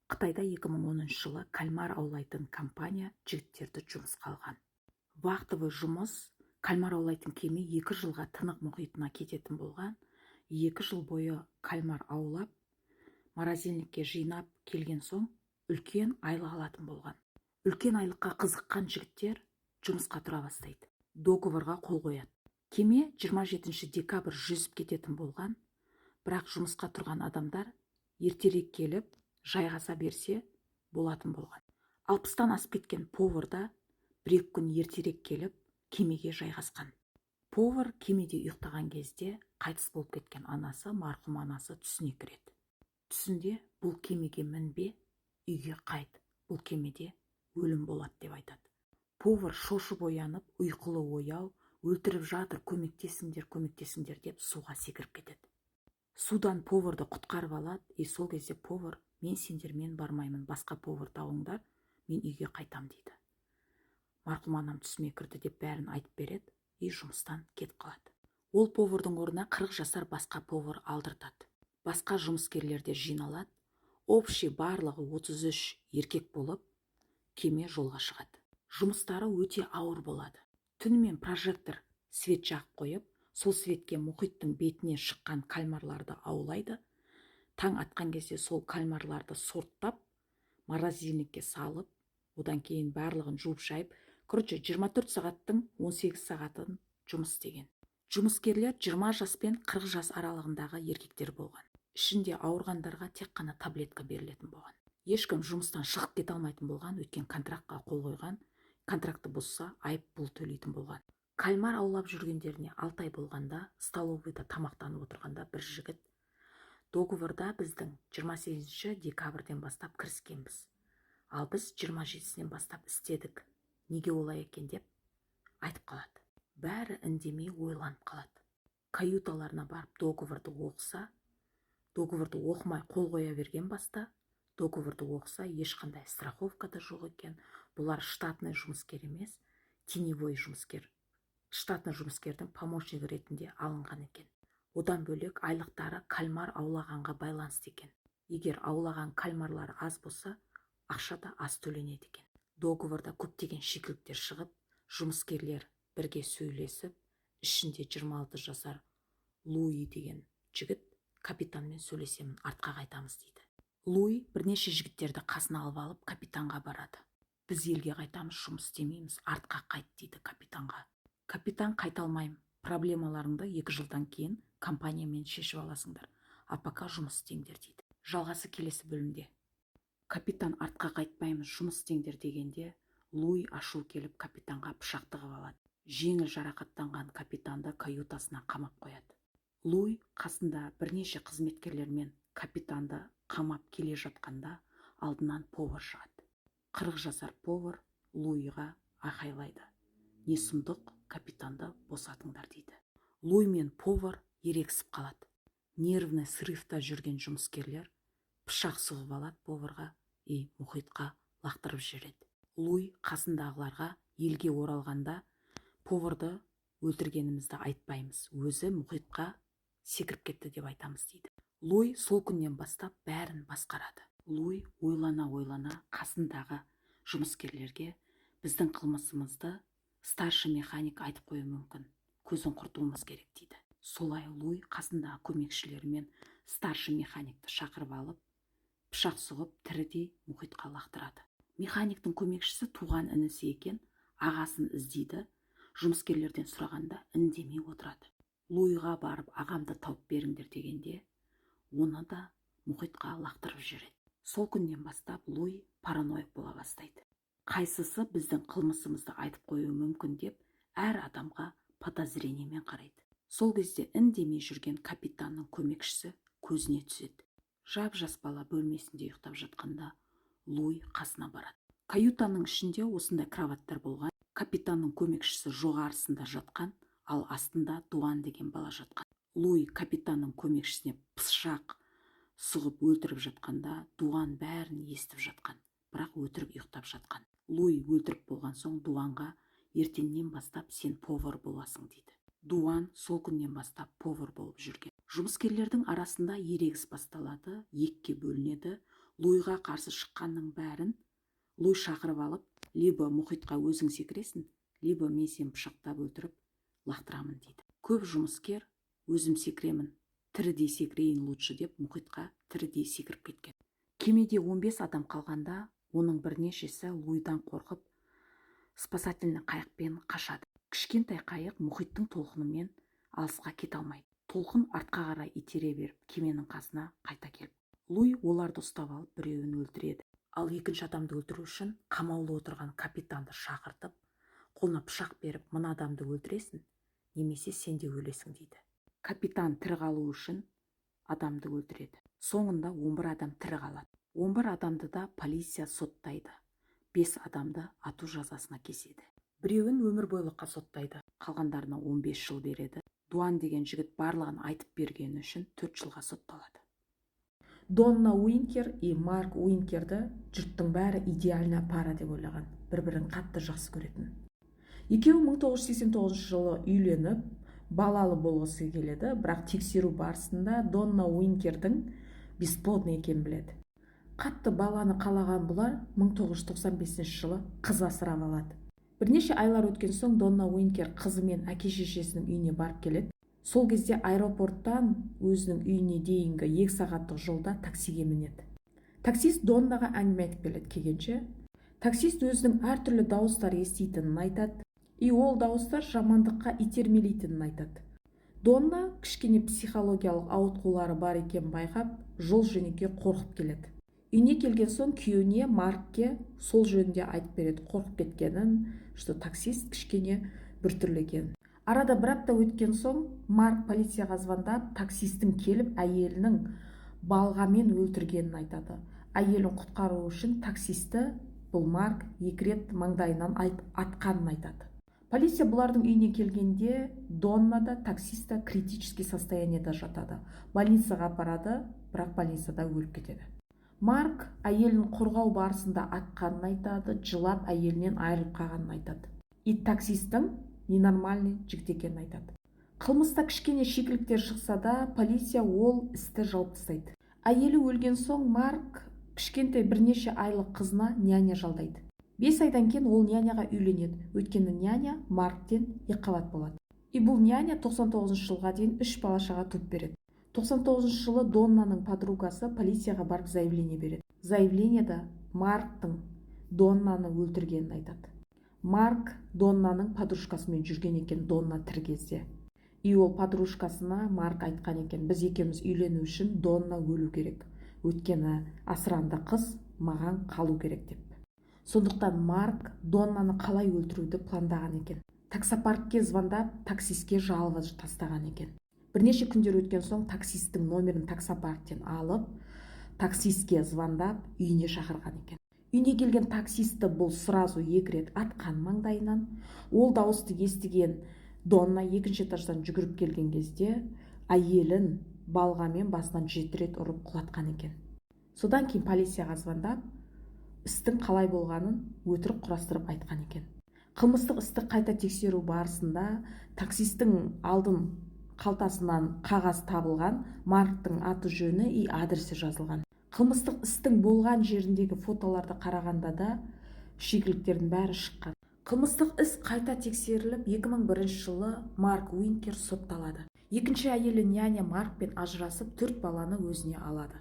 Қытайда 2010 жылы кальмар аулайтын компания жігіттерді жұмысқа алған. Вақтовый жұмыс кальмар аулайтын кеме 2 жылға Тынық мұхитына кететін болған. 2 жыл бойы кальмар аулап, морозильникке жинап келген соң үлкен айлық алатын болған. Үлкен айлыққа қызыққан жігіттер жұмысқа тұра бастайды. Договорға қол қояды. Кеме 27 декабрь жүзіп кететін болған, бірақ жұмысқа тұрған адамдар ертерек келіп, жайғаса берсе болатын болған. 60-тан асып кеткен повар да 1-2 күн ертерек келіп, кемеге жайғасқан. Повар кемеде ұйықтаған кезде қайтыс болып кеткен анасы, марқұм анасы түсіне кіреді. Түсінде бұл кемеге мінбе, үйге қайт, бұл кемеде өлім болады деп айтады. Повар шошып оянып, ұйқылы ояу, өлтіріп жатыр, көмектесіңдер деп суға секіріп кетеді. Судан поварды құтқарып алады, сол кезде повар: мен сендермен бармаймын, басқа повар тауыңдар, мен үйге қайтам дейді. Марқұм анам түсіме кірді деп бәрін айтып береді, жұмыстан кетіп қалады. Ол повардың орнына 40 жасар басқа повар алдыртады. Басқа жұмыскерлерде жиналады, общий барлығы 33 еркек болып, кеме жолға шығады. Жұмыстары өте ауыр болады. Түнімен прожектор свет жағып қойып, сол светке мұхиттың бетіне шыққан кальмарларды аулайды. Таң атқан кезде сол кальмарларды сорттап, морозильникке салып, одан кейін барлығын жуып шайып, 24 сағаттың 18 сағатын жұмыс істеген. Жұмыскерлер 20 жас пен 40 жас аралығындағы еркектер болған. Ішінде ауырғандарға тек қана таблетка берілетін болған. Ешкім жұмыстан шығып кете алмайтын болған, өткен контрактқа қол қойған, контракты бұзса айыппұл төлейтін болған. Кальмар аулап жүргендеріне 6 ай болғанда, столовыйда тамақтанып отырғанда бір жігіт: договорда біздің 28 декабрьден бастап кіріскенбіз, ал біз 27-сінен бастап істедік. Неге олай екен деп айтып қалады. Бәрі үндемей ойланып қалады. Каюталарына барып договорды оқыса, договорды оқымай қол қоя берген баста, договорды оқыса ешқандай страховка да жоқ екен. Бұлар штатный жұмыскер емес, теневой жұмыскер. Штатный жұмыскердің помощник ретінде алынған екен. Одан бөлек айлықтары кальмар аулағанға байланысты екен. Егер аулаған кальмарлар аз болса, ақша да аз төленеді екен. Договорда көптеген шикіліктер шығып, жұмыскерлер бірге сөйлесіп, ішінде 26 жасар Луи деген жігіт капитанмен сөйлесемін, артқа қайтамыз дейді. Луи бірнеше жігіттерді қасына алып алып капитанға барады. Біз елге қайтамыз, жұмыс істемейміз, артқа қайт дейді капитанға. Капитан: қайта алмаймын, проблемаларыңды 2 жылдан кейін компаниямен шешіп аласыңдар, а пока жұмыс істеңдер дейді. Жалғасы келесі бөлімде. Капитан: артқа қайтпаймыз, жұмыс істеңдер дегенде, Луи ашу келіп капитанға пышақ тығып алады. Жеңіл жарақаттанған капитанды каютасына қамап қояды. Луи қасында бірнеше қызметкерлермен капитанды қамап келе жатқанда, алдынан повар шығады. 40 жасар повар Луиға айқайлайды: не сұмдық, капитанды босатыңдар дейді. Луи мен повар ерегісіп қалады. Нервный срывта жүрген жұмыскерлер пышақ сұғып алады поварға, мұхитқа лақтырып жібереді. Луи қасындағыларға елге оралғанда поварды өлтіргенімізді айтпаймыз, өзі мұхитқа секіріп кетті деп айтамыз дейді. Луи сол күннен бастап бәрін басқарады. Луи ойлана қасындағы жұмыскерлерге: біздің қылмысымызды старший механик айтып қою мүмкін, көзін құртуымыз керек дейді. Солай Луи қасындағы көмекшілерімен старший механикті шақырып алып, пышақ сұғып тірідей мұхитқа лақтырады. Механиктің көмекшісі туған інісі екен, ағасын іздейді. Жұмыскерлерден сұрағанда үндемей отырады. Луиға барып ағамды тауып беріңдер дегенде, оны да мұхитқа лақтырып жібереді. Сол күннен бастап Луи параноик бола бастайды. Қайсысы біздің қылмысымызды айтып қою мүмкін деп әр адамға подозрениемен қарайды. Сол кезде үндемей жүрген капитанның көмекшісі көзіне түседі. Жап-жас бала бөлмесінде ұйықтап жатқанда Луи қасына барады. Каютаның ішінде осындай кроваттар болған. Капитанның көмекшісі жоғарысында жатқан, ал астында Дуан деген бала жатқан. Луи капитанның көмекшісіне пышақ сұғып өлтіріп жатқанда, Дуан бәрін естіп жатқан, бірақ өтірік ұйықтап жатқан. Луи өлтіріп болған соң Дуанға: ертеңнен бастап сен повар боласың дейді. Дуан сол күннен бастап повар болып жүрген. Жұмыскерлердің арасында ерегіс басталады, екіге бөлінеді. Луйға қарсы шыққанның бәрін Луй шақырып алып, либо мұхитқа өзің секіресің, либо мен сені пышақтап өлтіріп лақтырамын дейді. Көп жұмыскер өзім секіремін, тірідей секірейін лучше деп мұхитқа тірідей секіріп кеткен. Кемеде 15 адам қалғанда, оның бірнешесі Луйдан қорқып, спасательный қайықпен қашады. Кішкентай қайық мұхиттың толқынымен алысқа кете алмайды. Толқын артқа қарай итере беріп, кеменің қасына қайта келіп. Луй оларды ұстап алып, біреуін өлтіреді. Ал екінші адамды өлтіру үшін қамаулы отырған капитанды шақыртып, қолына пышақ беріп, мына адамды өлтіресің, немесе сен де өлесің дейді. Капитан тірі қалу үшін адамды өлтіреді. Соңында 11 адам тірі қалады. 11 адамды да полиция соттайды. 5 адамды ату жазасына кеседі. Біреуін өмір бойлыққа соттайды, қалғандарына 15 жыл береді. Дуан деген жігіт барлығын айтып бергені үшін 4 жылға сотталады. Донна Уинкер и Марк Уинкерді жұрттың бәрі идеальна пара деп ойлаған, бір-бірін қатты жақсы көретін. Екеуі 1989 жылы үйленіп, балалы болғысы келеді, бірақ тексеру барысында Донна Уинкердің бесплодный екенін біледі. Қатты баланы қалаған бұлар 1995 жылы қыз асырап алады. Бірнеше айлар өткен соң Донна Уинкер қызымен әке-шешесінің үйіне барып келеді. Сол кезде аэропорттан өзінің үйіне дейінгі 2 сағаттық жолда таксиге мінеді. Таксист Доннаға әңгіме айтып келеді келгенше. Таксист өзінің әртүрлі дауыстар еститінін айтады, и ол дауыстар жамандыққа итермелейтінін айтады. Донна кішкене психологиялық ауытқулары бар екен байқап, жол жөнекей қорқып келеді. Үйіне келген соң күйеуіне Маркке сол жөнінде айтып береді, қорқып кеткенін, что таксист кішкене біртүрлі екенін. Арада бір апта өткен соң Марк полицияға звондап, таксистің келіп әйелінің балғамен өлтіргенін айтады. Әйелін құтқару үшін таксисті бұл Марк 2 рет маңдайынан атқанын айтады. Полиция бұлардың үйіне келгенде Донна да таксист та критический состояниеда жатады. Больницаға апарады, бірақ больницада өліп кетеді. Марк әйелін қорғау барысында атқанын айтады, жылап әйелінен айырылып қалғанын айтады. И таксистің ненормальный жігіт екенін айтады. Қылмыста кішкене шикіліктер шықса да, полиция ол істі жауып тастайды. Әйелі өлген соң Марк кішкентай бірнеше айлық қызына няня жалдайды. 5 айдан кейін ол няняға үйленеді, өйткені няня Марктен екіқабат болады. И бұл няня 99 жылға дейін 3 бала-шаға туып береді. 99 жылы Доннаның подругасы полицияға барып заявление береді. Заявлениеда Марктың Доннаны өлтіргенін айтады. Марк Доннаның подружкасымен жүрген екен Донна тірі кезде. И ол подружкасына Марк айтқан екен, біз екеуміз үйлену үшін Донна өлу керек. Өйткені асыранды қыз маған қалу керек деп. Сондықтан Марк Доннаны қалай өлтіруді пландаған екен. Таксопаркке звондап, таксистке жалғыз тастаған екен. Бірнеше күндер өткен соң таксисттің номерін таксопарктен алып, таксистке звондап, үйіне шақырған екен. Үйіне келген таксисті бұл сразу 2 рет атқан маңдайынан. Ол дауысты естіген Донна 2-ші этаждан жүгіріп келген кезде әйелін балғамен басынан 7 рет ұрып құлатқан екен. Содан кейін полицияға звондап, істің қалай болғанын өтірік құрастырып айтқан екен. Қылмыстық істі қайта тексеру барысында таксистің алдын қалтасынан қағаз табылған, Марктың аты жөні и адресі жазылған. Қылмыстық істің болған жеріндегі фотоларды қарағанда да шикіліктердің бәрі шыққан. Қылмыстық іс қайта тексеріліп, 2001 жылы Марк Уинкер сотталады. Екінші әйелі няня Маркпен ажырасып, 4 баланы өзіне алады.